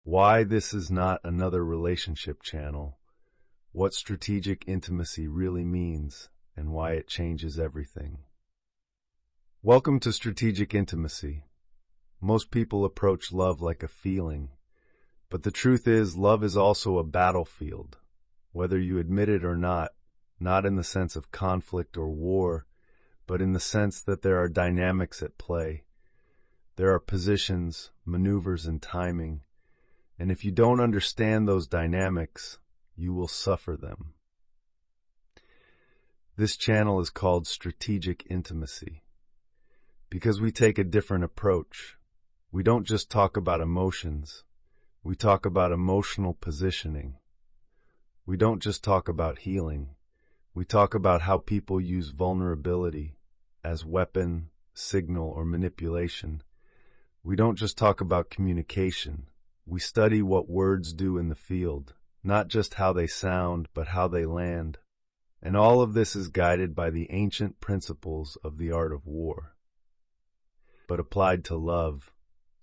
why this is not another relationship channel, what strategic intimacy really means, and why it changes everything. Welcome to Strategic Intimacy. Most people approach love like a feeling, but the truth is love is also a battlefield, whether you admit it or not in the sense of conflict or war, but in the sense that there are dynamics at play. There are positions, maneuvers, and timing, and if you don't understand those dynamics, you will suffer them. This channel is called Strategic Intimacy because we take a different approach. We don't just talk about emotions, we talk about emotional positioning. We don't just talk about healing, we talk about how people use vulnerability as weapon, signal, or manipulation. We don't just talk about communication, we study what words do in the field, not just how they sound, but how they land. And all of this is guided by the ancient principles of the art of war, but applied to love,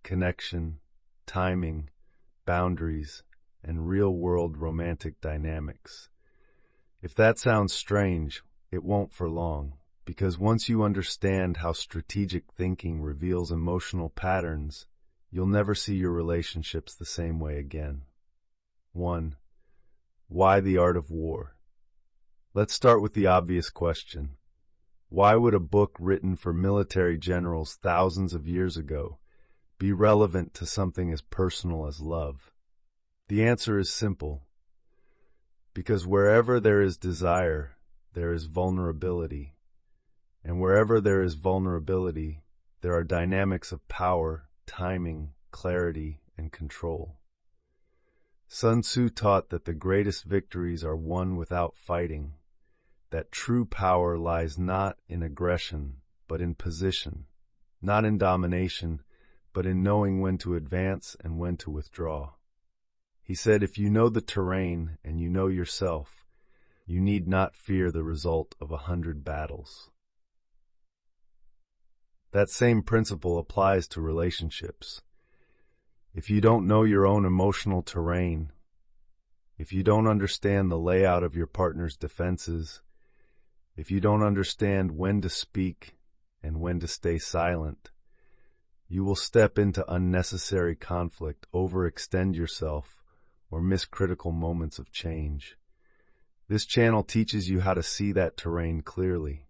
connection, timing, boundaries, and real-world romantic dynamics. If that sounds strange, it won't for long, because once you understand how strategic thinking reveals emotional patterns, you'll never see your relationships the same way again. 1. Why the art of war? Let's start with the obvious question. Why would a book written for military generals thousands of years ago be relevant to something as personal as love? The answer is simple. Because wherever there is desire, there is vulnerability. And wherever there is vulnerability, there are dynamics of power, timing, clarity, and control. Sun Tzu taught that the greatest victories are won without fighting, that true power lies not in aggression, but in position, not in domination, but in knowing when to advance and when to withdraw. He said, if you know the terrain and you know yourself, you need not fear the result of 100 battles. That same principle applies to relationships. If you don't know your own emotional terrain, if you don't understand the layout of your partner's defenses, if you don't understand when to speak and when to stay silent, you will step into unnecessary conflict, overextend yourself, or miss critical moments of change. This channel teaches you how to see that terrain clearly,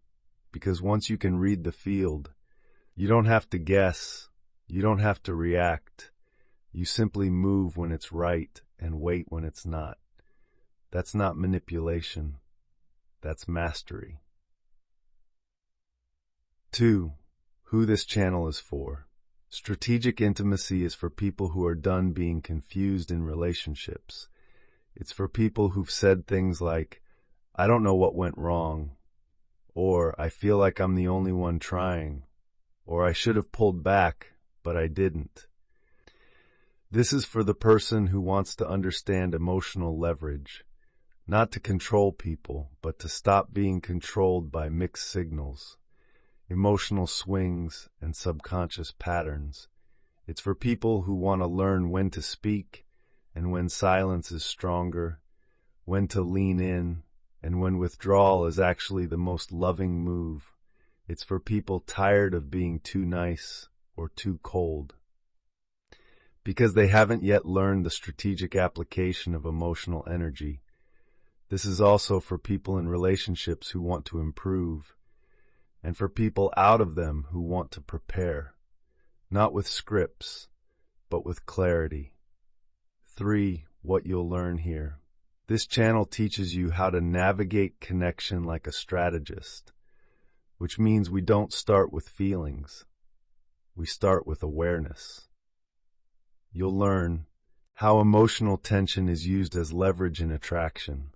because once you can read the field, you don't have to guess, you don't have to react, you simply move when it's right and wait when it's not. That's not manipulation, that's mastery. 2. Who this channel is for. Strategic intimacy is for people who are done being confused in relationships. It's for people who've said things like, I don't know what went wrong, or I feel like I'm the only one trying, or I should have pulled back, but I didn't. This is for the person who wants to understand emotional leverage, not to control people, but to stop being controlled by mixed signals, emotional swings, and subconscious patterns. It's for people who want to learn when to speak and when silence is stronger, when to lean in, and when withdrawal is actually the most loving move. It's for people tired of being too nice or too cold, because they haven't yet learned the strategic application of emotional energy. This is also for people in relationships who want to improve, and for people out of them who want to prepare, not with scripts, but with clarity. 3. What you'll learn here. This channel teaches you how to navigate connection like a strategist, which means we don't start with feelings. We start with awareness. You'll learn how emotional tension is used as leverage in attraction,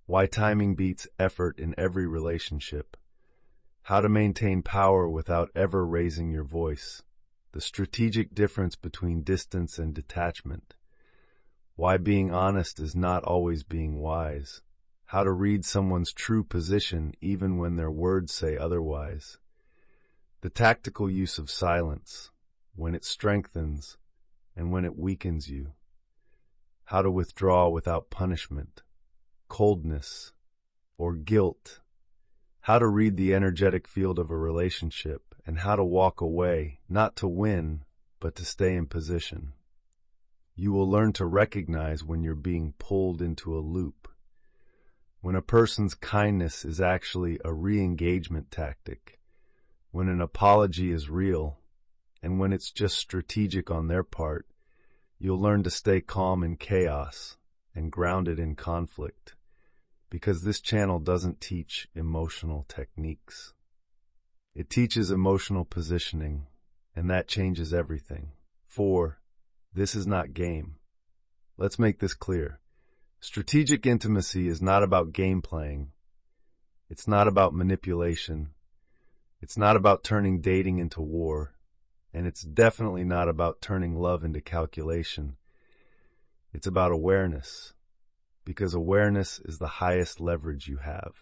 why timing beats effort in every relationship, how to maintain power without ever raising your voice, the strategic difference between distance and detachment, why being honest is not always being wise, how to read someone's true position even when their words say otherwise, the tactical use of silence, when it strengthens and when it weakens you, how to withdraw without punishment, coldness, or guilt, how to read the energetic field of a relationship, and how to walk away, not to win, but to stay in position. You will learn to recognize when you're being pulled into a loop, when a person's kindness is actually a re-engagement tactic, when an apology is real, and when it's just strategic on their part. You'll learn to stay calm in chaos and grounded in conflict, because this channel doesn't teach emotional techniques. It teaches emotional positioning, and that changes everything. 4. This is not game. Let's make this clear. Strategic intimacy is not about game playing. It's not about manipulation. It's not about turning dating into war. And it's definitely not about turning love into calculation. It's about awareness, because awareness is the highest leverage you have.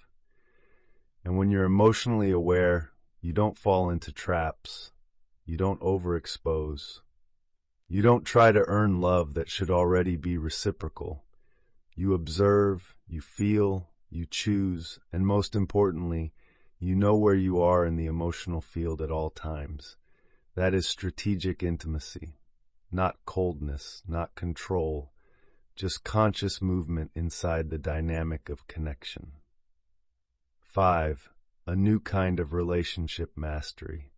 And when you're emotionally aware, you don't fall into traps. You don't overexpose. You don't try to earn love that should already be reciprocal. You observe, you feel, you choose, and most importantly, you know where you are in the emotional field at all times. That is strategic intimacy, not coldness, not control, just conscious movement inside the dynamic of connection. 5. A new kind of relationship mastery.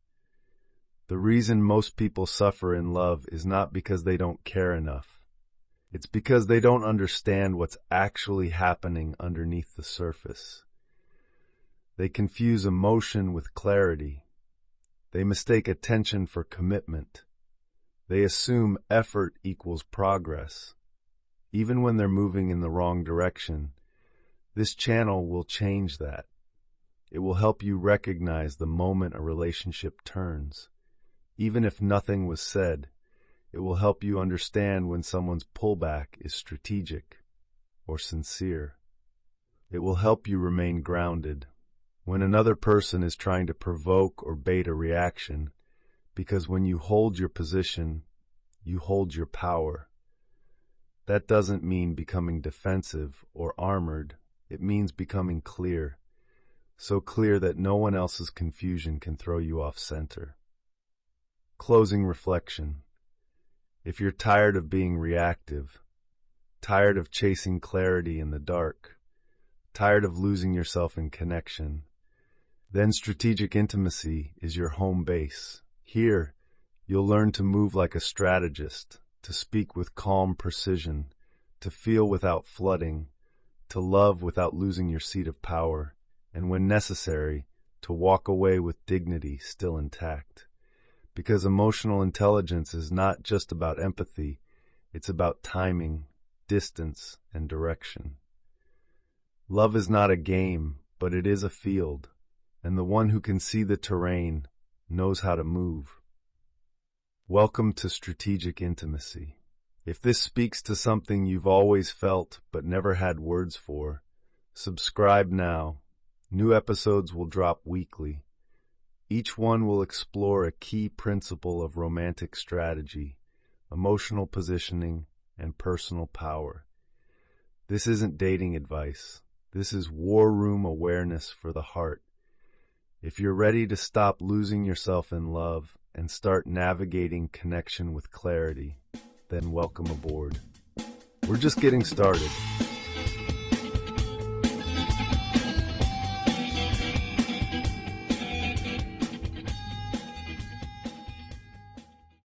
The reason most people suffer in love is not because they don't care enough. It's because they don't understand what's actually happening underneath the surface. They confuse emotion with clarity. They mistake attention for commitment. They assume effort equals progress, even when they're moving in the wrong direction. This channel will change that. It will help you recognize the moment a relationship turns. Even if nothing was said, it will help you understand when someone's pullback is strategic or sincere. It will help you remain grounded when another person is trying to provoke or bait a reaction, because when you hold your position, you hold your power. That doesn't mean becoming defensive or armored. It means becoming clear, so clear that no one else's confusion can throw you off center. Closing reflection. If you're tired of being reactive, tired of chasing clarity in the dark, tired of losing yourself in connection, then strategic intimacy is your home base. Here, you'll learn to move like a strategist, to speak with calm precision, to feel without flooding, to love without losing your seat of power, and when necessary, to walk away with dignity still intact. Because emotional intelligence is not just about empathy, it's about timing, distance, and direction. Love is not a game, but it is a field, and the one who can see the terrain knows how to move. Welcome to Strategic Intimacy. If this speaks to something you've always felt but never had words for, subscribe now. New episodes will drop weekly. Each one will explore a key principle of romantic strategy, emotional positioning, and personal power. This isn't dating advice. This is war room awareness for the heart. If you're ready to stop losing yourself in love and start navigating connection with clarity, then welcome aboard. We're just getting started.